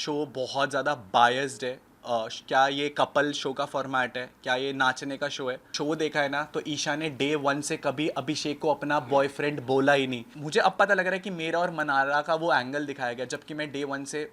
Show बहुत ज़्यादा biased है। क्या ये कपल शो का फॉर्मेट है, क्या ये नाचने का शो है? शो देखा है ना, तो ईशा ने डे वन से कभी अभिषेक को अपना बॉयफ्रेंड बोला ही नहीं। मुझे अब पता लग रहा है कि मेरा और मनारा का वो एंगल दिखाया गया, जबकि मैं डे वन से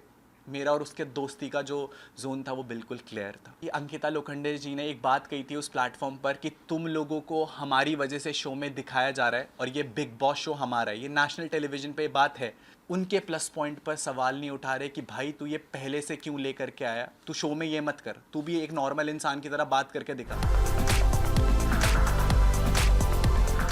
मेरा और उसके दोस्ती का जो जोन था वो बिल्कुल क्लियर था। ये अंकिता लोखंडे जी ने एक बात कही थी उस प्लेटफॉर्म पर कि तुम लोगों को हमारी वजह से शो में दिखाया जा रहा है और ये बिग बॉस शो हमारा है, ये नेशनल टेलीविजन पे बात है। उनके प्लस पॉइंट पर सवाल नहीं उठा रहे कि भाई तू ये पहले से क्यों लेकर के आया, तू शो में ये मत कर, तू भी एक नॉर्मल इंसान की तरह बात करके दिखा।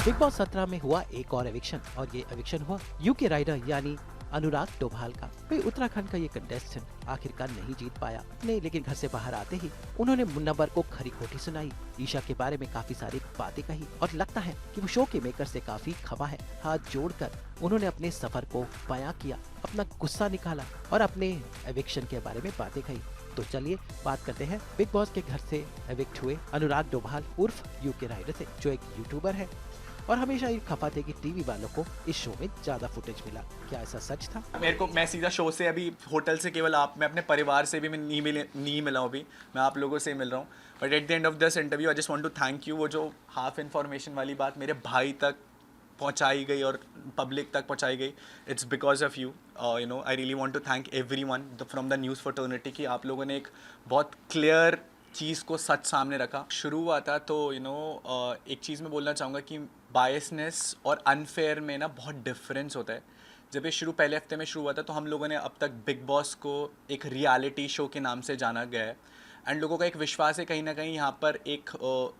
बिग बॉस 17 में हुआ एक और एविक्शन और ये एविक्शन हुआ यूके राइडर यानी अनुराग डोभाल का। वे उत्तराखंड का ये कंटेस्टेंट आखिरकार नहीं जीत पाया नहीं, लेकिन घर से बाहर आते ही उन्होंने मुन्नबर को खरी खोटी सुनाई, ईशा के बारे में काफी सारी बातें कही और लगता है कि वो शो के मेकर से काफी खफा है। हाथ जोड़कर उन्होंने अपने सफर को बयां किया, अपना गुस्सा निकाला और अपने एविक्शन के बारे में बातें कही। तो चलिए बात करते हैं बिग बॉस के घर से एविक्ट हुए अनुराग डोभाल उर्फ यूके राइडर से, जो एक यूट्यूबर है और हमेशा ये खफा थे कि टीवी वालों को इस शो में ज्यादा फुटेज मिला। क्या ऐसा सच था? मैं सीधा शो से, अभी होटल से केवल मैं अपने परिवार से भी मैं नहीं मिला हूँ, अभी मैं आप लोगों से मिल रहा हूँ। But at the end of this interview I just want to thank you. वो जो हाफ इन्फॉर्मेशन वाली बात मेरे भाई तक पहुंचाई गई और पब्लिक तक पहुंचाई गई, it's because of you. You know, I really want to thank everyone from the news fraternity कि आप लोगों ने एक बहुत क्लियर चीज़ को सच सामने रखा। शुरू हुआ था तो एक चीज़ मैं बोलना चाहूँगा कि बायसनेस और अनफेयर में ना बहुत डिफरेंस होता है। जब ये पहले हफ्ते में शुरू हुआ था तो हम लोगों ने अब तक बिग बॉस को एक रियलिटी शो के नाम से जाना गया है, एंड लोगों का एक विश्वास है कहीं ना कहीं यहाँ पर एक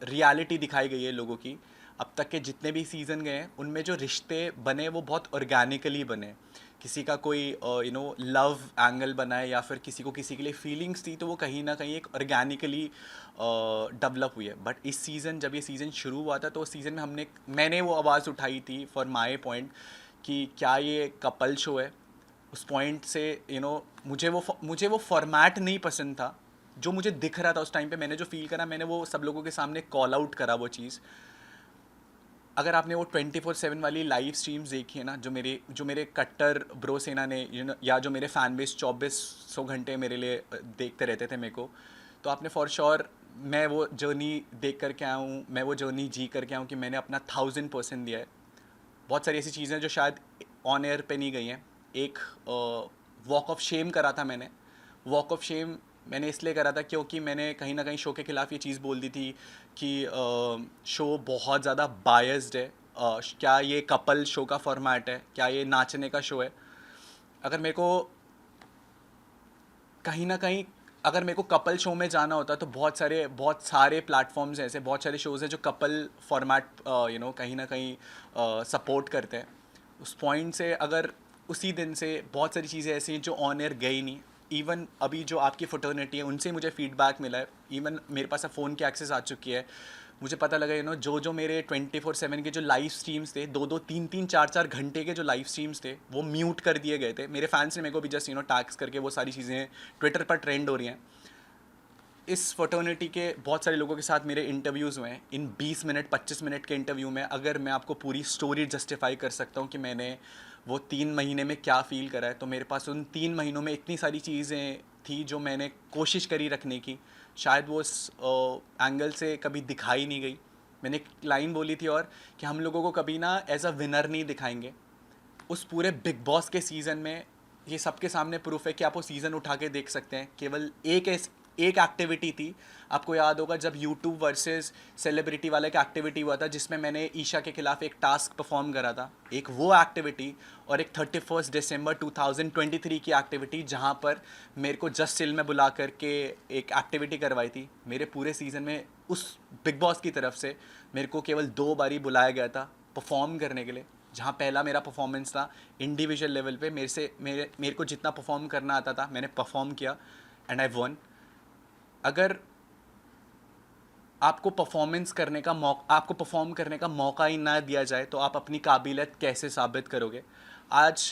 रियलिटी दिखाई गई है लोगों की। अब तक के जितने भी सीज़न गए हैं उनमें जो रिश्ते बने वो बहुत ऑर्गेनिकली बने। किसी का कोई लव एंगल बना है या फिर किसी को किसी के लिए फीलिंग्स थी, तो वो कहीं ना कहीं एक ऑर्गेनिकली डेवलप हुई है। बट इस सीज़न, जब ये सीज़न शुरू हुआ था तो उस सीज़न में मैंने वो आवाज़ उठाई थी फॉर माई पॉइंट कि क्या ये कपल शो है। उस पॉइंट से मुझे वो फॉर्मेट नहीं पसंद था जो मुझे दिख रहा था उस टाइम पे। मैंने जो फील करा, मैंने वो सब लोगों के सामने कॉल आउट करा वो चीज़। अगर आपने वो 24/7 वाली लाइव स्ट्रीम्स देखी है ना, जो मेरे कट्टर ब्रो सेना ने या जो मेरे फैन बेस 2400 घंटे मेरे लिए देखते रहते थे मेरे को, तो आपने फॉर श्योर, मैं वो जर्नी देख करके आया हूँ, मैं वो जर्नी जी करके आया हूँ कि मैंने अपना 1000% दिया है। बहुत सारी ऐसी चीज़ें जो शायद ऑन एयर पे नहीं गई हैं। एक वॉक ऑफ शेम करा था मैंने। वॉक ऑफ शेम मैंने इसलिए करा था क्योंकि मैंने कहीं ना कहीं शो के ख़िलाफ़ ये चीज़ बोल दी थी कि शो बहुत ज़्यादा बायस्ड है। क्या ये कपल शो का फॉर्मेट है, क्या ये नाचने का शो है? अगर मेरे को कहीं ना कहीं अगर मेरे को कपल शो में जाना होता तो बहुत सारे प्लेटफॉर्म्स हैं ऐसे, बहुत सारे शोज़ हैं जो कपल फॉर्मेट कहीं ना कहीं सपोर्ट करते हैं। उस पॉइंट से अगर उसी दिन से बहुत सारी चीज़ें ऐसी हैं जो ऑन एयर गई नहीं। इवन अभी जो आपकी फ्रेटर्निटी है उनसे मुझे फीडबैक मिला है। इवन मेरे पास अब फ़ोन की एक्सेस आ चुकी है। मुझे पता लगा जो मेरे 24/7 के जो लाइव स्ट्रीम्स थे, 2-2 3-3 4-4 घंटे के जो लाइव स्ट्रीम्स थे, वो म्यूट कर दिए गए थे। मेरे फैंस ने मेरे को भी जस्ट टैग्स करके वो सारी चीज़ें ट्विटर पर ट्रेंड हो रही हैं। इस फ्रेटर्निटी के बहुत सारे लोगों के साथ मेरे इंटरव्यूज़ हुए हैं। इन 20 मिनट 25 मिनट के इंटरव्यू में अगर मैं आपको पूरी स्टोरी जस्टिफाई कर सकता हूँ कि मैंने वो 3 महीने में क्या फ़ील करा है, तो मेरे पास उन 3 महीनों में इतनी सारी चीज़ें थी जो मैंने कोशिश करी रखने की। शायद वो उस एंगल से कभी दिखाई नहीं गई। मैंने एक लाइन बोली थी और कि हम लोगों को कभी ना एज अ विनर नहीं दिखाएंगे। उस पूरे बिग बॉस के सीज़न में ये सबके सामने प्रूफ है कि आप वो सीज़न उठा के देख सकते हैं। केवल एक एक्टिविटी थी, आपको याद होगा जब यूट्यूब वर्सेस सेलिब्रिटी वाला एक एक्टिविटी हुआ था जिसमें मैंने ईशा के खिलाफ एक टास्क परफॉर्म करा था। एक वो एक्टिविटी और एक 31 दिसंबर 2023 की एक्टिविटी जहां पर मेरे को जस्ट चिल में बुला करके एक एक्टिविटी करवाई थी। मेरे पूरे सीज़न में उस बिग बॉस की तरफ से मेरे को केवल 2 बारी बुलाया गया था परफॉर्म करने के लिए, जहाँ पहला मेरा परफॉर्मेंस था इंडिविजुअल लेवल पे। मेरे को जितना परफॉर्म करना आता था मैंने परफॉर्म किया एंड आई वन। अगर आपको परफॉर्म करने का मौका ही ना दिया जाए तो आप अपनी काबिलियत कैसे साबित करोगे? आज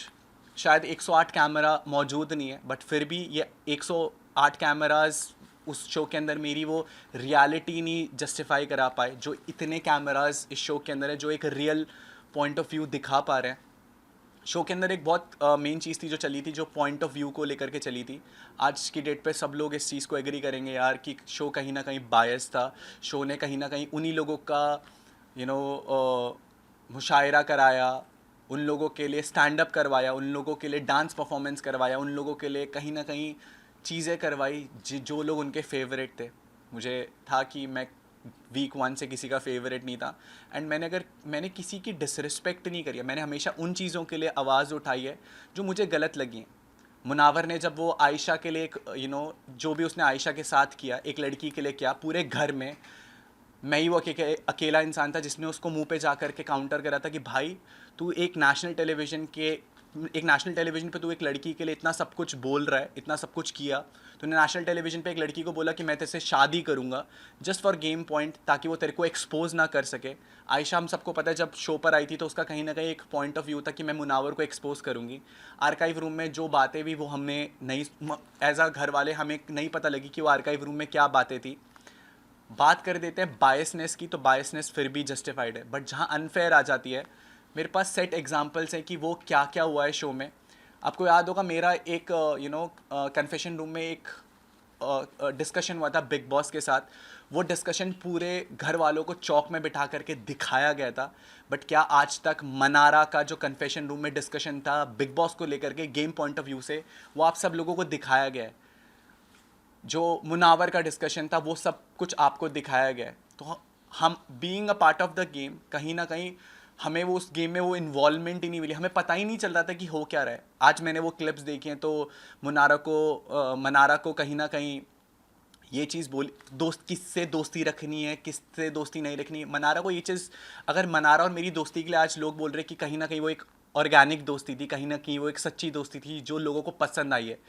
शायद 108 कैमरा मौजूद नहीं है, बट फिर भी ये 108 कैमराज उस शो के अंदर मेरी वो रियलिटी नहीं जस्टिफाई करा पाए जो इतने कैमराज इस शो के अंदर है, जो एक रियल पॉइंट ऑफ व्यू दिखा पा रहे हैं। शो के अंदर एक बहुत मेन चीज़ थी जो चली थी, जो पॉइंट ऑफ व्यू को लेकर के चली थी। आज की डेट पे सब लोग इस चीज़ को एग्री करेंगे यार कि शो कहीं ना कहीं बायस था। शो ने कहीं ना कहीं उन्हीं लोगों का मुशायरा कराया, उन लोगों के लिए स्टैंड अप करवाया, उन लोगों के लिए डांस परफॉर्मेंस करवाया, उन लोगों के लिए कहीं ना कहीं चीज़ें करवाई जो लोग उनके फेवरेट थे। मुझे था कि मैं वीक 1 से किसी का फेवरेट नहीं था, एंड मैंने किसी की डिसरिस्पेक्ट नहीं करी है। मैंने हमेशा उन चीज़ों के लिए आवाज़ उठाई है जो मुझे गलत लगी हैं। मुनावर ने जब वो आयशा के लिए एक जो भी उसने आयशा के साथ किया, एक लड़की के लिए किया, पूरे घर में मैं ही वो अकेला इंसान था जिसने उसको मुंह पे जा कर के काउंटर करा था कि भाई तू एक नेशनल टेलीविज़न पे तू एक लड़की के लिए इतना सब कुछ बोल रहा है, इतना सब कुछ किया। तूने नेशनल टेलीविज़न पे एक लड़की को बोला कि मैं तेरे से शादी करूँगा जस्ट फॉर गेम पॉइंट, ताकि वो तेरे को एक्सपोज ना कर सके। आयशा, हम सबको पता है, जब शो पर आई थी तो उसका कहीं ना कहीं एक पॉइंट ऑफ व्यू था कि मैं मुनावर को एक्सपोज करूँगी। आर्काइव रूम में जो बातें भी वो हमने नहीं, एज अ घर वाले हमें नहीं पता लगी कि वो आर्काइव रूम में क्या बातें थी। बात कर देते हैं बायसनेस की, तो बायसनेस फिर भी जस्टिफाइड है, बट जहाँ अनफेयर आ जाती है, मेरे पास सेट एग्जांपल्स हैं कि वो क्या क्या हुआ है शो में। आपको याद होगा मेरा एक कन्फेशन रूम में एक डिस्कशन हुआ था बिग बॉस के साथ। वो डिस्कशन पूरे घर वालों को चौक में बिठा करके दिखाया गया था, बट क्या आज तक मनारा का जो कन्फेशन रूम में डिस्कशन था बिग बॉस को लेकर के गेम पॉइंट ऑफ व्यू से, वो आप सब लोगों को दिखाया गया है? जो मुनावर का डिस्कशन था वो सब कुछ आपको दिखाया गया है। तो हम being a part of the game, कहीं ना कहीं हमें वो उस गेम में वो इन्वॉल्वमेंट ही नहीं मिली, हमें पता ही नहीं चल रहा था कि हो क्या रहा है। आज मैंने वो क्लिप्स देखी हैं तो मनारा को कहीं ना कहीं ये चीज़ बोली, दोस्त किससे दोस्ती रखनी है, किससे दोस्ती नहीं रखनी है। मनारा को ये चीज़, अगर मनारा और मेरी दोस्ती के लिए आज लोग बोल रहे हैं कि कहीं ना कहीं वो एक ऑर्गेनिक दोस्ती थी, कहीं ना कहीं वो एक सच्ची दोस्ती थी जो लोगों को पसंद आई है,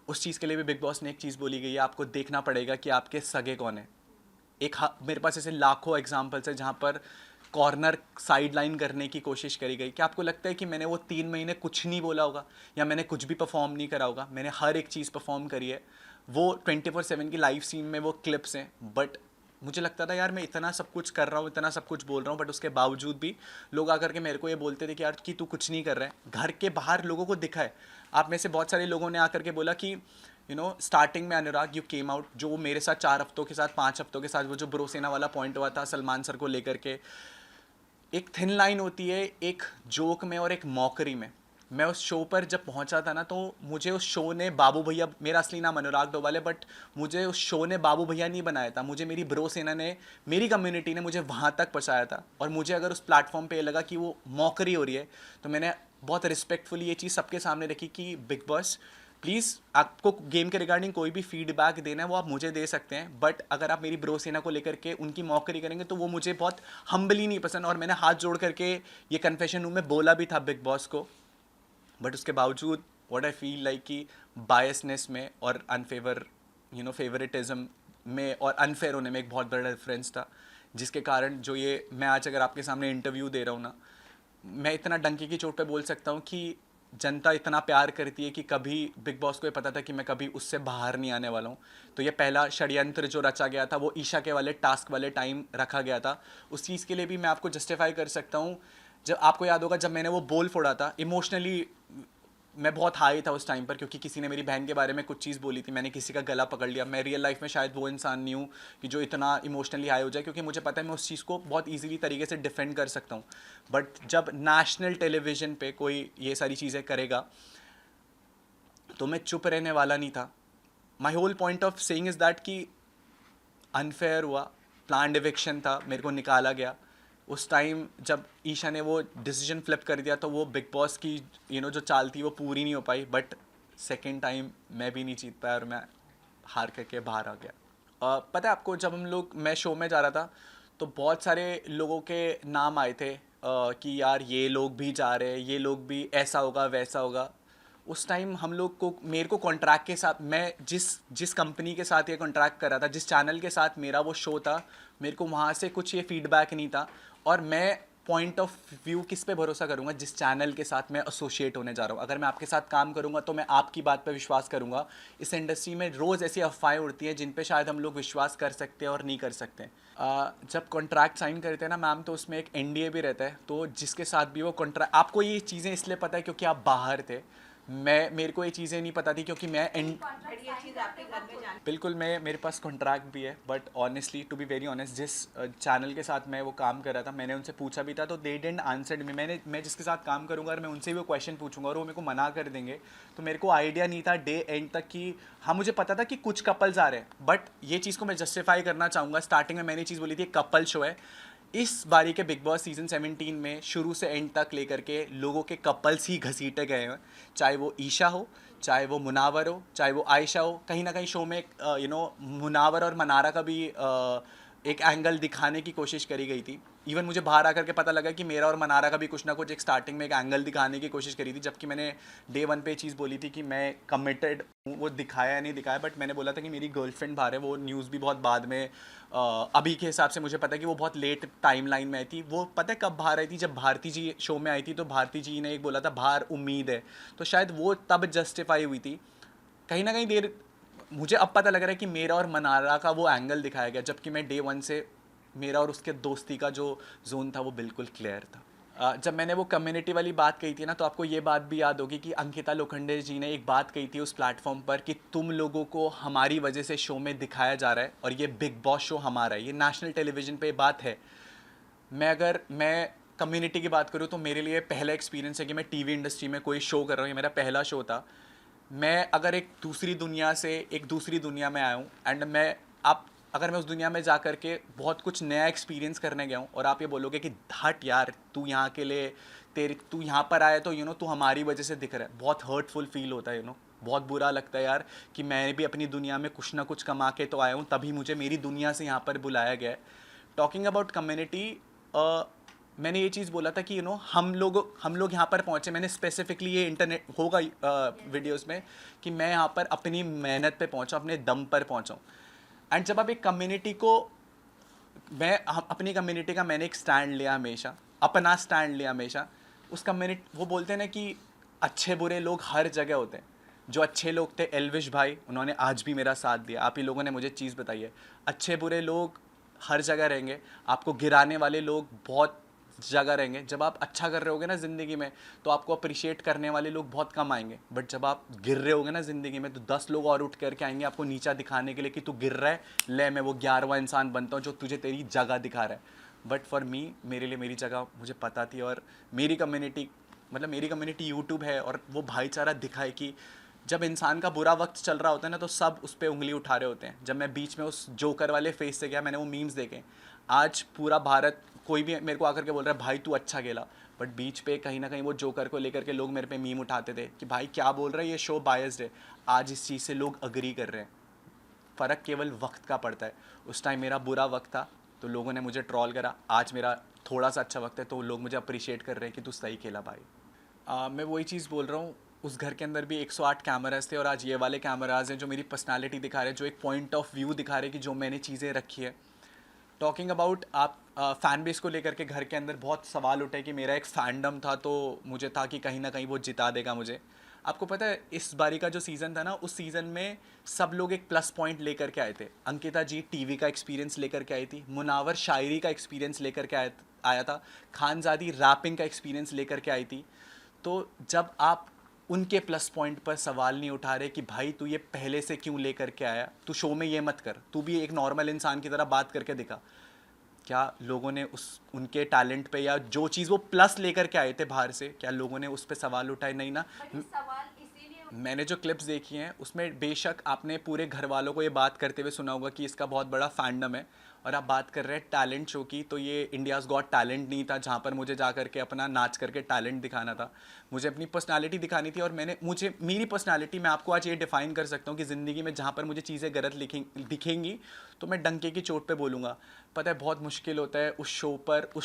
उस चीज़ के लिए भी बिग बॉस ने एक चीज़ बोली गई है, आपको देखना पड़ेगा कि आपके सगे कौन है। मेरे पास ऐसे लाखों एग्जाम्पल्स हैं जहाँ पर कॉर्नर साइड लाइन करने की कोशिश करी गई। क्या आपको लगता है कि मैंने वो 3 महीने कुछ नहीं बोला होगा या मैंने कुछ भी परफॉर्म नहीं करा होगा? मैंने हर एक चीज़ परफॉर्म करी है। वो 24/7 की लाइव सीन में वो क्लिप्स हैं, बट मुझे लगता था यार मैं इतना सब कुछ कर रहा हूँ, इतना सब कुछ बोल रहा हूँ, बट उसके बावजूद भी लोग आकर के मेरे को ये बोलते थे कि यार कि तू कुछ नहीं कर रहा है। घर के बाहर लोगों को दिखा है। आप में से बहुत सारे लोगों ने आकर के बोला कि स्टार्टिंग में अनुराग यू केम आउट, जो मेरे साथ 4 हफ्तों के साथ 5 हफ्तों के साथ वो जो ब्रोसेना वाला पॉइंट हुआ था सलमान सर को लेकर के, एक थिन लाइन होती है एक जोक में और एक मॉकरी में। मैं उस शो पर जब पहुंचा था ना, तो मुझे उस शो ने बाबू भैया, मेरा असली नाम अनुराग डोभाल है, बट मुझे उस शो ने बाबू भैया नहीं बनाया था, मुझे मेरी ब्रो सेना ने, मेरी कम्युनिटी ने मुझे वहाँ तक पहुँचाया था। और मुझे अगर उस प्लेटफॉर्म पे लगा कि वो मॉकरी हो रही है, तो मैंने बहुत रिस्पेक्टफुली ये चीज़ सबके सामने रखी कि बिग बॉस प्लीज़, आपको गेम के रिगार्डिंग कोई भी फीडबैक देना है वो आप मुझे दे सकते हैं, बट अगर आप मेरी ब्रो सेना को लेकर के उनकी मॉकरी करेंगे तो वो मुझे बहुत हम्बली नहीं पसंद। और मैंने हाथ जोड़ करके ये कन्फेशन रूम में बोला भी था बिग बॉस को, बट उसके बावजूद व्हाट आई फील लाइक कि बायसनेस में और फेवरेटिज्म में और अनफेयर होने में एक बहुत बड़ा डिफरेंस था, जिसके कारण जो ये मैं आज अगर आपके सामने इंटरव्यू दे रहा हूँ ना, मैं इतना डंके की चोट पे बोल सकता हूँ कि जनता इतना प्यार करती है कि कभी बिग बॉस को ये पता था कि मैं कभी उससे बाहर नहीं आने वाला हूँ। तो ये पहला षड्यंत्र जो रचा गया था वो ईशा के वाले टास्क वाले टाइम रखा गया था। उस चीज़ के लिए भी मैं आपको जस्टिफाई कर सकता हूँ। जब आपको याद होगा जब मैंने वो बोल फोड़ा था, इमोशनली मैं बहुत हाई था उस टाइम पर, क्योंकि किसी ने मेरी बहन के बारे में कुछ चीज़ बोली थी, मैंने किसी का गला पकड़ लिया। मैं रियल लाइफ में शायद वो इंसान नहीं हूँ कि जो इतना इमोशनली हाई हो जाए, क्योंकि मुझे पता है मैं उस चीज़ को बहुत ईजीली तरीके से डिफेंड कर सकता हूँ। बट जब नेशनल टेलीविज़न पे कोई ये सारी चीज़ें करेगा तो मैं चुप रहने वाला नहीं था। My whole point of saying is that कि अनफेयर हुआ, प्लान्ड एविक्शन था, मेरे को निकाला गया। उस टाइम जब ईशा ने वो डिसीजन फ्लिप कर दिया तो वो बिग बॉस की जो चाल थी वो पूरी नहीं हो पाई। बट सेकेंड टाइम मैं भी नहीं जीत पाया और मैं हार करके बाहर आ गया। पता है आपको, जब मैं शो में जा रहा था तो बहुत सारे लोगों के नाम आए थे कि यार ये लोग भी जा रहे हैं, ये लोग भी, ऐसा होगा वैसा होगा। उस टाइम हम लोग को, मेरे को कॉन्ट्रैक्ट के साथ, मैं जिस कंपनी के साथ ये कॉन्ट्रैक्ट कर रहा था, जिस चैनल के साथ मेरा वो शो था, मेरे को वहाँ से कुछ ये फीडबैक नहीं था। और मैं पॉइंट ऑफ व्यू किस पे भरोसा करूंगा? जिस चैनल के साथ मैं एसोसिएट होने जा रहा हूँ। अगर मैं आपके साथ काम करूंगा तो मैं आपकी बात पे विश्वास करूंगा। इस इंडस्ट्री में रोज़ ऐसी अफवाहें उड़ती हैं जिन पे शायद हम लोग विश्वास कर सकते हैं और नहीं कर सकते। जब कॉन्ट्रैक्ट साइन करते हैं ना मैम, तो उसमें एक एनडीए भी रहता है। तो जिसके साथ भी वो कॉन्ट्रैक्ट, आपको ये चीज़ें इसलिए पता है क्योंकि आप बाहर थे। मेरे को ये चीज़ें नहीं पता थी क्योंकि मैं बिल्कुल, मैं मेरे पास कॉन्ट्रैक्ट भी है, but honestly to be very honest, जिस चैनल के साथ मैं वो काम कर रहा था, मैंने उनसे पूछा भी था तो दे डिडंट आंसर मी। मैं जिसके साथ काम करूंगा और मैं उनसे भी वो क्वेश्चन पूछूंगा और वो मेरे को मना कर देंगे, तो मेरे को आइडिया नहीं था डे एंड तक कि हाँ, मुझे पता था कि कुछ कपल्स आ रहे हैं, बट ये चीज़ को मैं जस्टिफाई करना चाहूँगा। स्टार्टिंग में मैंने चीज़ बोली थी कपल शो है। इस बारी के बिग बॉस सीजन 17 में शुरू से एंड तक लेकर के लोगों के कपल्स ही घसीटे गए हैं। चाहे वो ईशा हो, चाहे वो मुनावर हो, चाहे वो आयशा हो। कहीं ना कहीं शो में मुनावर और मनारा का भी एक एंगल दिखाने की कोशिश करी गई थी। इवन मुझे बाहर आकर के पता लगा कि मेरा और मनारा का भी कुछ ना कुछ एक स्टार्टिंग में एक एंगल दिखाने की कोशिश करी थी, जबकि मैंने डे 1 पे चीज़ बोली थी कि मैं कमिटेड हूँ। वो दिखाया या नहीं दिखाया, बट मैंने बोला था कि मेरी गर्लफ्रेंड बाहर है। वो न्यूज़ भी बहुत बाद में अभी के हिसाब से मुझे पता है कि वो बहुत लेट टाइम लाइन में आई थी। वो पता है कब बाहर आई थी? जब भारती जी शो में आई थी, तो भारती जी ने एक बोला था बाहर उम्मीद है, तो शायद वो तब जस्टिफाई हुई थी। कहीं ना कहीं देर मुझे अब पता लग रहा है कि मेरा और मनारा का वो एंगल दिखाया गया, जबकि मैं डे 1 से मेरा और उसके दोस्ती का जो जोन था वो बिल्कुल क्लियर था। जब मैंने वो कम्युनिटी वाली बात कही थी ना, तो आपको ये बात भी याद होगी कि अंकिता लोखंडे जी ने एक बात कही थी उस प्लेटफॉर्म पर कि तुम लोगों को हमारी वजह से शो में दिखाया जा रहा है और ये बिग बॉस शो हमारा है। ये नेशनल टेलीविज़न पे बात है। अगर मैं कम्युनिटी की बात करूँ तो मेरे लिए पहला एक्सपीरियंस है कि मैं टीवी इंडस्ट्री में कोई शो कर रहा हूँ। ये मेरा पहला शो था। मैं अगर एक दूसरी दुनिया से एक दूसरी दुनिया में आया हूँ, एंड अगर मैं उस दुनिया में जा कर के बहुत कुछ नया एक्सपीरियंस करने गया हूँ और आप ये बोलोगे कि हट यार, तू यहाँ के लिए तू यहाँ पर आया तो तू हमारी वजह से दिख रहा है, बहुत हर्टफुल फील होता है। बहुत बुरा लगता है यार कि मैं भी अपनी दुनिया में कुछ ना कुछ कमा के तो आया हूँ, तभी मुझे मेरी दुनिया से यहाँ पर बुलाया गया है। टॉकिंग अबाउट कम्युनिटी, मैंने ये चीज़ बोला था कि हम लोग यहाँ पर पहुँचे। मैंने स्पेसिफिकली ये इंटरनेट होगा वीडियोस में कि मैं यहाँ पर अपनी मेहनत पे पहुँचा, अपने दम पर पहुँचा हूँ। एंड जब आप एक कम्युनिटी को, अपनी कम्युनिटी का मैंने एक स्टैंड लिया हमेशा, अपना स्टैंड लिया हमेशा। उस कम्युनिटी, वो बोलते हैं ना कि अच्छे बुरे लोग हर जगह होते हैं। जो अच्छे लोग थे एल्विश भाई, उन्होंने आज भी मेरा साथ दिया। आप ही लोगों ने मुझे चीज़ बताई है, अच्छे बुरे लोग हर जगह रहेंगे। आपको गिराने वाले लोग बहुत जगह रहेंगे। जब आप अच्छा कर रहे होगे ना ज़िंदगी में, तो आपको अप्रिशिएट करने वाले लोग बहुत कम आएंगे। बट जब आप गिर रहे होगे ना ज़िंदगी में, तो 10 लोग और उठ करके आएंगे आपको नीचा दिखाने के लिए कि तू गिर रहा है, ले मैं वो 11वां इंसान बनता हूँ जो तुझे तेरी जगह दिखा रहा है। बट फॉर मी, मेरे लिए मेरी जगह मुझे पता थी। और मेरी कम्युनिटी यूट्यूब है, और वो भाईचारा दिखाए कि जब इंसान का बुरा वक्त चल रहा होता है ना, तो सब उस पर उंगली उठा रहे होते हैं। जब मैं बीच में उस जोकर वाले फेस से गया, मैंने वो मीम्स देखे। आज पूरा भारत, कोई भी मेरे को आकर के बोल रहा है भाई तू अच्छा खेला, बट बीच पे कहीं ना कहीं वो जोकर को लेकर के लोग मेरे पे मीम उठाते थे कि भाई क्या बोल रहा है, ये शो बायस्ड है। आज इस चीज़ से लोग अग्री कर रहे हैं। फ़र्क केवल वक्त का पड़ता है। उस टाइम मेरा बुरा वक्त था तो लोगों ने मुझे ट्रॉल करा, आज मेरा थोड़ा सा अच्छा वक्त है तो लोग मुझे अप्रिशिएट कर रहे हैं कि तू सही खेला भाई। मैं वही चीज़ बोल रहा हूँ, उस घर के अंदर भी 108 कैमराज थे और आज ये वाले कैमराज हैं जो मेरी पर्सनालिटी दिखा रहे हैं, जो एक पॉइंट ऑफ व्यू दिखा रहे हैं कि जो मैंने चीज़ें रखी है। टॉकिंग अबाउट आप फ़ैन बेस को लेकर के घर के अंदर बहुत सवाल उठे कि मेरा एक फैंडम था, तो मुझे था कि कहीं ना कहीं वो जिता देगा मुझे। आपको पता है इस बारी का जो सीज़न था ना, उस सीज़न में सब लोग एक प्लस पॉइंट लेकर के आए थे। अंकिता जी टीवी का एक्सपीरियंस लेकर के आई थी, मुनावर शायरी का एक्सपीरियंस लेकर के आया था, खानजादी रैपिंग का एक्सपीरियंस लेकर के आई थी। तो जब आप उनके प्लस पॉइंट पर सवाल नहीं उठा रहे कि भाई तू ये पहले से क्यों लेकर के आया, तू शो में ये मत कर, तू भी एक नॉर्मल इंसान की तरह बात करके दिखा, क्या लोगों ने उनके टैलेंट पे या जो चीज़ वो प्लस लेकर के आए थे बाहर से, क्या लोगों ने उस पर सवाल उठाए? नहीं ना। मैंने जो क्लिप्स देखी हैं उसमें बेशक आपने पूरे घर वालों को ये बात करते हुए सुना होगा कि इसका बहुत बड़ा फैंडम है, और आप बात कर रहे हैं टैलेंट शो की, तो ये इंडियाज़ गॉट टैलेंट नहीं था जहाँ पर मुझे जा करके अपना नाच करके टैलेंट दिखाना था। मुझे अपनी पर्सनालिटी दिखानी थी, और मुझे मेरी पर्सनालिटी, मैं आपको आज ये डिफ़ाइन कर सकता हूँ कि ज़िंदगी में जहाँ पर मुझे चीज़ें गलत दिखेंगी तो मैं डंके की चोट पे बोलूँगा। पता है बहुत मुश्किल होता है उस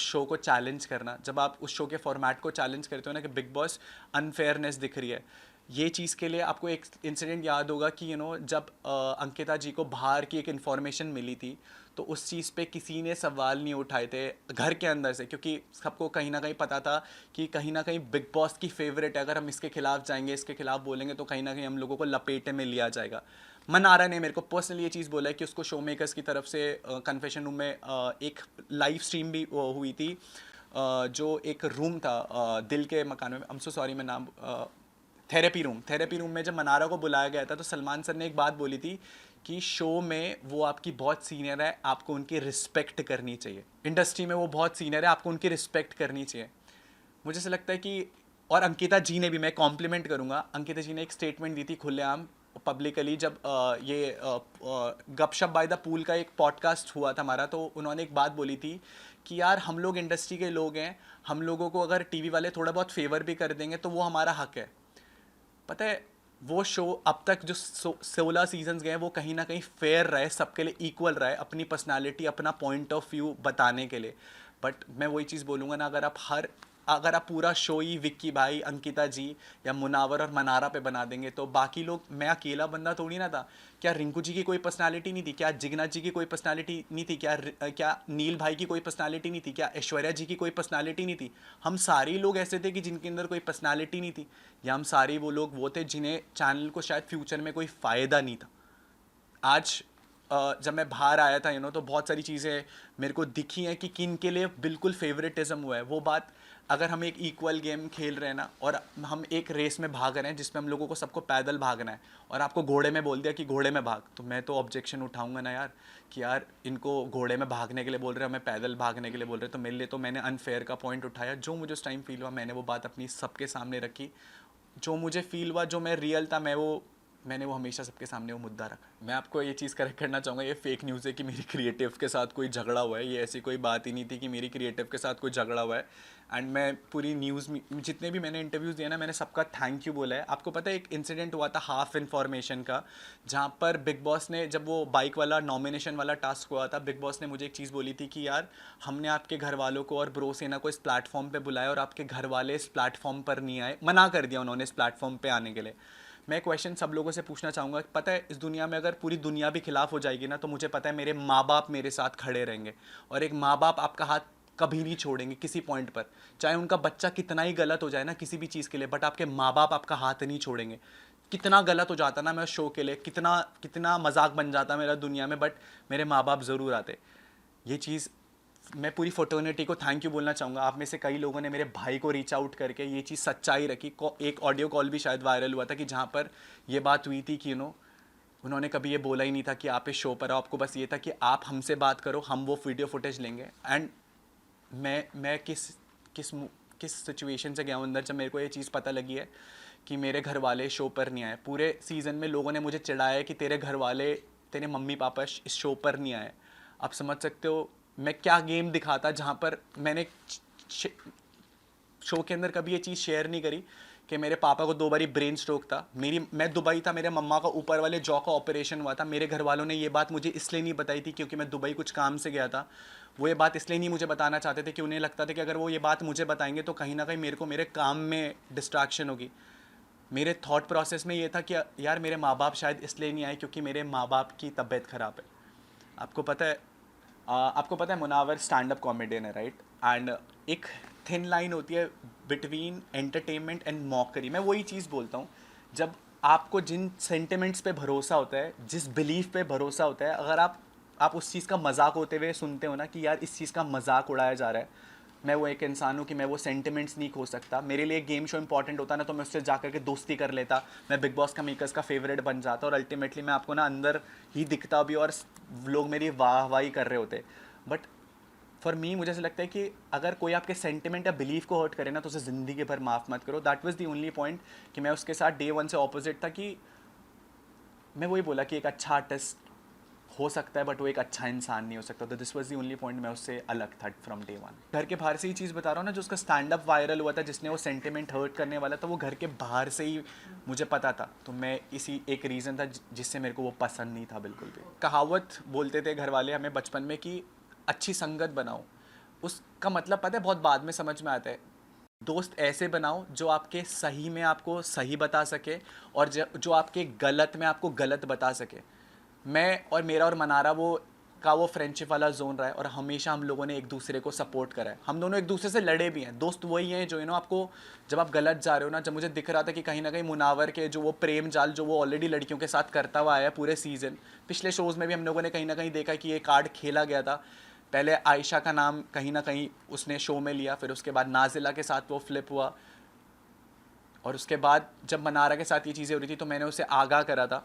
शो को चैलेंज करना। जब आप उस शो के फॉर्मेट को चैलेंज करते हो ना कि बिग बॉस अनफेयरनेस दिख रही है, ये चीज़ के लिए आपको एक इंसिडेंट याद होगा कि जब अंकिता जी को बाहर की एक इन्फॉर्मेशन मिली थी, तो उस चीज़ पे किसी ने सवाल नहीं उठाए थे घर के अंदर से, क्योंकि सबको कहीं ना कहीं पता था कि कहीं ना कहीं बिग बॉस की फेवरेट है, अगर हम इसके खिलाफ जाएंगे, इसके खिलाफ बोलेंगे तो कहीं ना कहीं हम लोगों को लपेटे में लिया जाएगा। मनारा ने मेरे को पर्सनली ये चीज़ बोला है कि उसको शो मेकर्स की तरफ से कन्फेशन रूम में एक लाइव स्ट्रीम भी हुई थी, जो एक रूम था दिल के मकान में, आई एम सो सॉरी मैं नाम, थेरेपी रूम में जब मनारा को बुलाया गया था, तो सलमान सर ने एक बात बोली थी कि शो में वो आपकी बहुत सीनियर है, आपको उनकी रिस्पेक्ट करनी चाहिए, इंडस्ट्री में वो बहुत सीनियर है, आपको उनकी रिस्पेक्ट करनी चाहिए। मुझे ऐसा लगता है कि, और अंकिता जी ने भी, मैं कॉम्प्लीमेंट करूंगा, अंकिता जी ने एक स्टेटमेंट दी थी खुलेआम पब्लिकली, जब ये गपशप बाय द पूल का एक पॉडकास्ट हुआ था हमारा, तो उन्होंने एक बात बोली थी कि यार हम लोग इंडस्ट्री के लोग हैं, हम लोगों को अगर टीवी वाले थोड़ा बहुत फेवर भी कर देंगे तो वो हमारा हक है। पता है, वो शो अब तक जो 16 सीजन्स गए वो कहीं ना कहीं फेयर रहे, सबके लिए इक्वल रहे, अपनी पर्सनालिटी, अपना पॉइंट ऑफ व्यू बताने के लिए। बट मैं वही चीज़ बोलूँगा ना, अगर आप पूरा शो ही विक्की भाई, अंकिता जी या मुनावर और मनारा पे बना देंगे, तो बाकी लोग, मैं अकेला बंदा थोड़ी ना था। क्या रिंकू जी की कोई पर्सनालिटी नहीं थी? क्या जिगना जी की कोई पर्सनालिटी नहीं थी? क्या नील भाई की कोई पर्सनालिटी नहीं थी? क्या ऐश्वर्या जी की कोई पर्सनालिटी नहीं थी? हम सारे लोग ऐसे थे कि जिनके अंदर कोई पर्सनालिटी नहीं थी, या हम सारे वो लोग वो थे जिन्हें चैनल को शायद फ्यूचर में कोई फ़ायदा नहीं था। आज जब मैं बाहर आया था तो बहुत सारी चीज़ें मेरे को दिखी हैं कि किन के लिए बिल्कुल फेवरेटिज्म हुआ है। वो बात, अगर हम एक इक्वल गेम खेल रहे हैं ना, और हम एक रेस में भाग रहे हैं जिसमें हम लोगों को सबको पैदल भागना है, और आपको घोड़े में बोल दिया कि घोड़े में भाग, तो मैं तो ऑब्जेक्शन उठाऊंगा ना यार, कि यार इनको घोड़े में भागने के लिए बोल रहे हैं, हमें पैदल भागने के लिए बोल रहे हैं। तो मेरे लिए तो मैंने अनफेयर का पॉइंट उठाया, जो मुझे उस टाइम फील हुआ मैंने वो बात अपनी सबके सामने रखी, जो मुझे फील हुआ, जो मैं रियल था, मैंने वो हमेशा सबके सामने वो मुद्दा रखा। मैं आपको ये चीज़ करेक्ट करना चाहूँगा, ये फेक न्यूज़ है कि मेरी क्रिएटिव के साथ कोई झगड़ा हुआ है, ये ऐसी कोई बात ही नहीं थी कि मेरी क्रिएटिव के साथ कोई झगड़ा हुआ है। एंड मैं पूरी न्यूज़ में जितने भी मैंने इंटरव्यूज़ दिए ना, मैंने सबका थैंक यू बोला है। आपको पता है एक इंसिडेंट हुआ था हाफ इन्फॉर्मेशन का, जहाँ पर बिग बॉस ने, जब वो बाइक वाला नॉमिनेशन वाला टास्क हुआ था, बिग बॉस ने मुझे एक चीज़ बोली थी कि यार हमने आपके घर वालों को और ब्रो सेना को इस प्लेटफॉर्म पे बुलाया और आपके घर वाले इस प्लेटफॉर्म पर नहीं आए, मना कर दिया उन्होंने इस प्लेटफॉर्म पे आने के लिए। मैं क्वेश्चन सब लोगों से पूछना चाहूँगा, पता है इस दुनिया में अगर पूरी दुनिया भी खिलाफ हो जाएगी ना, तो मुझे पता है मेरे माँ बाप मेरे साथ खड़े रहेंगे, और एक माँ बाप आपका हाथ कभी नहीं छोड़ेंगे किसी पॉइंट पर, चाहे उनका बच्चा कितना ही गलत हो जाए ना किसी भी चीज़ के लिए, बट आपके माँ बाप आपका हाथ नहीं छोड़ेंगे। कितना गलत हो जाता ना मैं शो के लिए, कितना कितना मजाक बन जाता मेरा दुनिया में, बट मेरे माँ बाप ज़रूर आते। ये चीज़ मैं पूरी फ्रेटर्निटी को थैंक यू बोलना चाहूँगा। आप में से कई लोगों ने मेरे भाई को रीच आउट करके ये चीज़ सच्चाई रखी। एक ऑडियो कॉल भी शायद वायरल हुआ था कि जहाँ पर ये बात हुई थी कि उन्होंने कभी ये बोला ही नहीं था कि आप इस शो पर आओ, आपको बस ये था कि आप हमसे बात करो, हम वो वीडियो फुटेज लेंगे। एंड मैं किस किस सिचुएशन से गया हूँ अंदर, जब मेरे को ये चीज़ पता लगी है कि मेरे घर वाले शो पर नहीं आए। पूरे सीज़न में लोगों ने मुझे चिढ़ाया है कि तेरे घर वाले, तेरे मम्मी पापा इस शो पर नहीं आए। आप समझ सकते हो मैं क्या गेम दिखाता, जहाँ पर मैंने शो के अंदर कभी ये चीज़ शेयर नहीं करी कि मेरे पापा को 2 बारी ब्रेन स्ट्रोक था, मैं दुबई था, मेरे मम्मा का ऊपर वाले जॉ का ऑपरेशन हुआ था। मेरे घर वालों ने ये बात मुझे इसलिए नहीं बताई थी क्योंकि मैं दुबई कुछ काम से गया था। वो ये बात इसलिए नहीं मुझे बताना चाहते थे कि उन्हें लगता था कि अगर वो ये बात मुझे बताएंगे तो कहीं ना कहीं मेरे को मेरे काम में डिस्ट्रैक्शन होगी। मेरे थॉट प्रोसेस में ये था कि यार मेरे माँ बाप शायद इसलिए नहीं आए क्योंकि मेरे माँ बाप की तबीयत ख़राब है। आपको पता है मुनावर स्टैंड अप कॉमेडियन है, राइट? एंड एक थिन लाइन होती है बिटवीन एंटरटेनमेंट एंड मॉकरी। मैं वही चीज़ बोलता हूँ, जब आपको जिन सेंटिमेंट्स पे भरोसा होता है, जिस बिलीफ पे भरोसा होता है, अगर आप उस चीज़ का मजाक होते हुए सुनते हो ना कि यार इस चीज़ का मजाक उड़ाया जा रहा है, मैं वो एक इंसान हूँ कि मैं वो सेंटिमेंट्स नहीं खो सकता। मेरे लिए गेम शो इंपॉर्टेंट होता ना, तो मैं उससे जाकर के दोस्ती कर लेता, मैं बिग बॉस का मेकर्स का फेवरेट बन जाता, और अल्टीमेटली मैं आपको ना अंदर ही दिखता भी और लोग मेरी वाहवाही कर रहे होते। बट फॉर मी मुझे ऐसा लगता है कि अगर कोई आपके सेंटिमेंट या बिलीफ को हर्ट करे ना, तो उसे ज़िंदगी भर माफ़ मत करो। That was the only point कि मैं उसके साथ डे वन से ऑपोजिट था, कि मैं वही बोला कि एक अच्छा आर्टिस्ट हो सकता है बट वो एक अच्छा इंसान नहीं हो सकता। तो this was the only point, मैं उससे अलग था फ्रॉम डे वन। घर के बाहर से ही चीज़ बता रहा हूँ ना, जो उसका स्टैंड अप वायरल हुआ था, जिसने वो सेंटिमेंट हर्ट करने वाला था, वो घर के बाहर से ही मुझे पता था। तो मैं इसी एक रीज़न था जिससे मेरे को वो पसंद नहीं था बिल्कुल भी। कहावत बोलते थे घर वाले हमें बचपन में कि अच्छी संगत बनाओ, उसका मतलब पता है बहुत बाद में समझ में आता है। दोस्त ऐसे बनाओ जो आपके सही में आपको सही बता सके और जो आपके गलत में आपको गलत बता सके। मैं और मेरा और मनारा वो फ्रेंडशिप वाला जोन रहा है और हमेशा हम लोगों ने एक दूसरे को सपोर्ट करा है। हम दोनों एक दूसरे से लड़े भी हैं। दोस्त वही हैं जो आपको जब आप गलत जा रहे हो ना, जब मुझे दिख रहा था कि कहीं ना कहीं मुनावर के जो वो प्रेम जाल जो वो ऑलरेडी लड़कियों के साथ करता हुआ आया है पूरे सीज़न, पिछले शोज़ में भी हम लोगों ने कहीं ना कहीं देखा कि ये कार्ड खेला गया था। पहले आयशा का नाम कहीं ना कहीं उसने शो में लिया, फिर उसके बाद नाजिला के साथ वो फ्लिप हुआ, और उसके बाद जब मनारा के साथ ये चीज़ें हो रही थी तो मैंने उसे आगाह करा था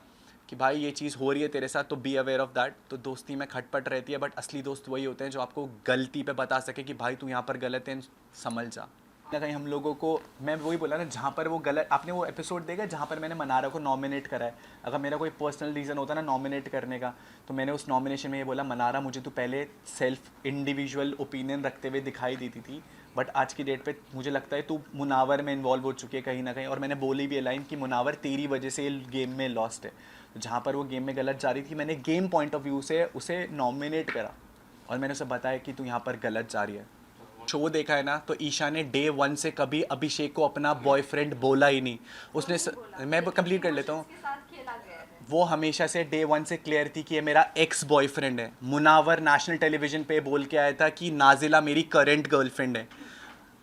कि भाई ये चीज़ हो रही है तेरे साथ, तो बी अवेयर ऑफ दैट। तो दोस्ती में खटपट रहती है, बट असली दोस्त वही होते हैं जो आपको गलती पे बता सके कि भाई तू यहाँ पर गलत है, संभल जा। ना कहीं हम लोगों को, मैं वही बोला ना, जहाँ पर वो गलत, आपने वो एपिसोड देखा जहाँ पर मैंने मनारा को नॉमिनेट करा है। अगर मेरा कोई पर्सनल रीज़न होता ना नॉमिनेट करने का, तो मैंने उस नॉमिनेशन में ये बोला, मनारा मुझे तो पहले सेल्फ इंडिविजुअल ओपिनियन रखते हुए दिखाई देती थी, बट आज की डेट पे मुझे लगता है तू मुनावर में इन्वॉल्व हो चुकी है कहीं ना कहीं। और मैंने बोली भी लाइन कि मुनावर तेरी वजह से गेम में लॉस्ट है। तो जहाँ पर वो गेम में गलत जा रही थी, मैंने गेम पॉइंट ऑफ व्यू से उसे नॉमिनेट करा और मैंने उसे बताया कि तू यहाँ पर गलत जा रही है। शो देखा है ना, तो ईशा ने डे 1 से कभी अभिषेक को अपना बॉयफ्रेंड बोला ही नहीं। उसने मैं कंप्लीट कर लेता हूँ। वो हमेशा से डे 1 से क्लियर थी कि ये मेरा एक्स बॉयफ्रेंड है। मुनावर नेशनल टेलीविज़न पे बोल के आया था कि नाजिला मेरी करंट गर्लफ्रेंड है।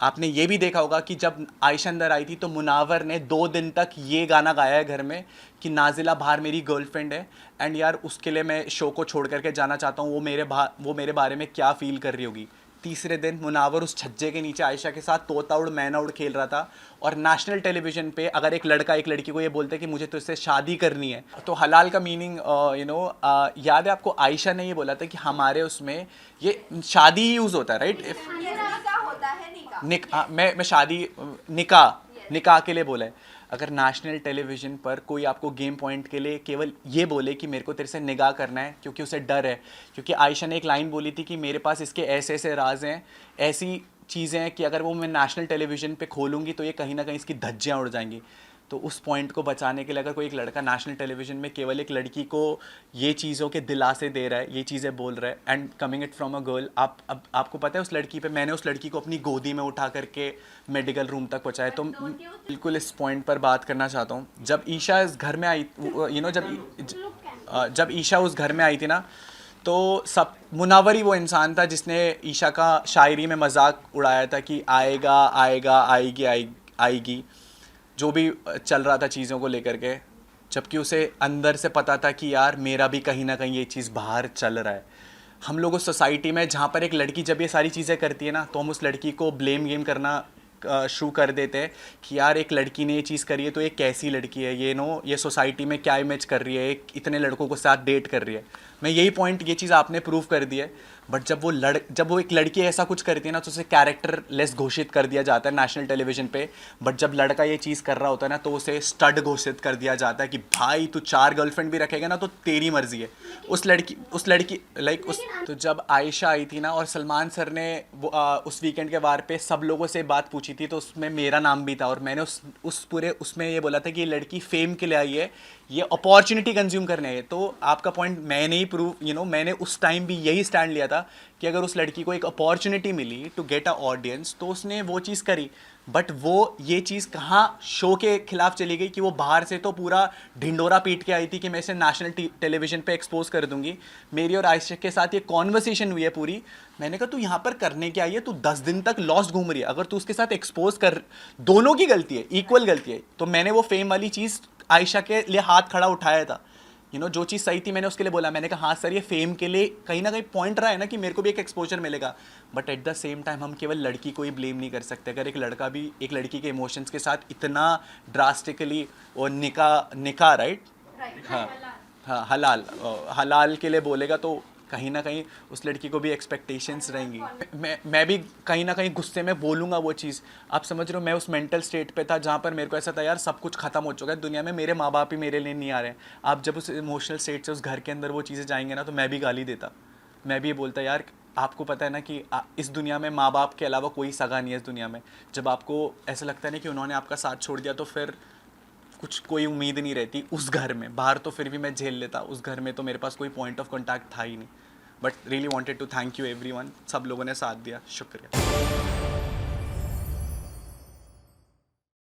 आपने ये भी देखा होगा कि जब आयशा अंदर आई थी तो मुनावर ने 2 दिन तक ये गाना गाया है घर में कि नाजिला बाहर मेरी गर्लफ्रेंड है। एंड यार उसके लिए मैं शो को छोड़ करके जाना चाहता हूँ। वो मेरे बारे में क्या फ़ील कर रही होगी। तीसरे दिन मुनावर उस छज्जे के नीचे आयशा के साथ तोता उड़ मैना उड़ खेल रहा था। और नेशनल टेलीविज़न पे अगर एक लड़का एक लड़की को ये बोलते कि मुझे तुझसे शादी करनी है, तो हलाल का मीनिंग याद है आपको, आयशा ने ये बोला था कि हमारे उसमें ये शादी ही यूज़ होता है, राइट? मैं शादी निकाह के लिए बोला है। अगर नेशनल टेलीविज़न पर कोई आपको गेम पॉइंट के लिए केवल ये बोले कि मेरे को तेरे से निगाह करना है क्योंकि उसे डर है, क्योंकि आयशा ने एक लाइन बोली थी कि मेरे पास इसके ऐसे ऐसे राज हैं, ऐसी चीज़ें हैं कि अगर वो मैं नेशनल टेलीविज़न पे खोलूँगी तो ये कहीं ना कहीं इसकी धज्जियाँ उड़ जाएंगी। तो उस पॉइंट को बचाने के लिए अगर कोई एक लड़का नेशनल टेलीविज़न में केवल एक लड़की को ये चीज़ों के दिलासे दे रहा है, ये चीज़ें बोल रहा है, and coming it from a girl, आपको पता है उस लड़की पे मैंने उस लड़की को अपनी गोदी में उठा करके मेडिकल रूम तक पहुँचाया। तो बिल्कुल इस पॉइंट पर बात करना चाहता हूँ। जब ईशा इस घर में आई, जब ईशा उस घर में आई थी ना, तो सब मुनावर ही वो इंसान था जिसने ईशा का शायरी में मजाक उड़ाया था कि आएगा आएगा आएगी आएगी, जो भी चल रहा था चीज़ों को लेकर के, जबकि उसे अंदर से पता था कि यार मेरा भी कहीं ना कहीं ये चीज़ बाहर चल रहा है। हम लोग उस सोसाइटी में जहाँ पर एक लड़की जब ये सारी चीज़ें करती है ना, तो हम उस लड़की को ब्लेम गेम करना शुरू कर देते हैं कि यार एक लड़की ने ये चीज़ करी है तो ये कैसी लड़की है, ये सोसाइटी में क्या इमेज कर रही है, एक इतने लड़कों को साथ डेट कर रही है। मैं यही पॉइंट, ये चीज़ आपने प्रूव कर दी है। बट जब वो एक लड़की ऐसा कुछ करती है ना, तो उसे कैरेक्टर लेस घोषित कर दिया जाता है नेशनल टेलीविज़न पे। बट जब लड़का ये चीज़ कर रहा होता है ना, तो उसे स्टड घोषित कर दिया जाता है कि भाई तू 4 गर्लफ्रेंड भी रखेगा ना तो तेरी मर्जी है। उस लड़की लाइक उस तो जब आयशा आई थी ना और सलमान सर ने उस वीकेंड के वार पे सब लोगों से बात पूछी थी, तो उसमें मेरा नाम भी था और मैंने उस पूरे उसमें ये बोला था कि ये लड़की फेम के लिए आई है, ये अपॉर्चुनिटी कंज्यूम करने है। तो आपका पॉइंट मैंने ही प्रूव मैंने उस टाइम भी यही स्टैंड लिया था कि अगर उस लड़की को एक अपॉर्चुनिटी मिली टू गेट अ ऑडियंस तो उसने वो चीज़ करी। बट वो ये चीज़ कहाँ शो के खिलाफ चली गई कि वो बाहर से तो पूरा ढिंडोरा पीट के आई थी कि मैं इसे नेशनल टेलीविज़न पे एक्सपोज कर दूंगी। मेरी और आयशा के साथ ये कॉन्वर्सेशन हुई है पूरी। मैंने कहा तू यहाँ पर करने के आई है, तू 10 दिन तक लॉस्ट घूम रही है, अगर तू उसके साथ एक्सपोज कर, दोनों की गलती है, इक्वल गलती है। तो मैंने वो फेम वाली चीज़ आयशा के लिए हाथ खड़ा उठाया था। जो चीज़ सही थी मैंने उसके लिए बोला, मैंने कहा हाँ सर ये फेम के लिए कहीं ना कहीं पॉइंट रहा है ना कि मेरे को भी एक एक्सपोजर मिलेगा। But at the same time हम केवल लड़की को ही ब्लेम नहीं कर सकते। अगर एक लड़का भी एक लड़की के इमोशंस के साथ इतना ड्रास्टिकली और निकाह राइट, हाँ हलाल के लिए बोलेगा तो कहीं ना कहीं उस लड़की को भी एक्सपेक्टेशंस रहेंगी। मैं भी कहीं ना कहीं गुस्से में बोलूँगा वो चीज़। आप समझ रहे हो, मैं उस मेंटल स्टेट पे था जहाँ पर मेरे को ऐसा था यार सब कुछ ख़त्म हो चुका है दुनिया में, मेरे माँ बाप ही मेरे लिए नहीं आ रहे हैं। आप जब उस इमोशनल स्टेट से उस घर के अंदर वो चीज़ें जाएंगे ना, तो मैं भी गाली देता, मैं भी ये बोलता यार आपको पता है ना कि इस दुनिया में माँ बाप के अलावा कोई सगा नहीं है इस दुनिया में। जब आपको ऐसा लगता है ना कि उन्होंने आपका साथ छोड़ दिया तो फिर कुछ कोई उम्मीद नहीं रहती उस घर में। बाहर तो फिर भी मैं झेल लेता, उस घर में तो मेरे पास कोई पॉइंट ऑफ कॉन्टैक्ट था ही नहीं। But really wanted to thank you everyone, सब लोगों ने साथ दिया, शुक्रिया।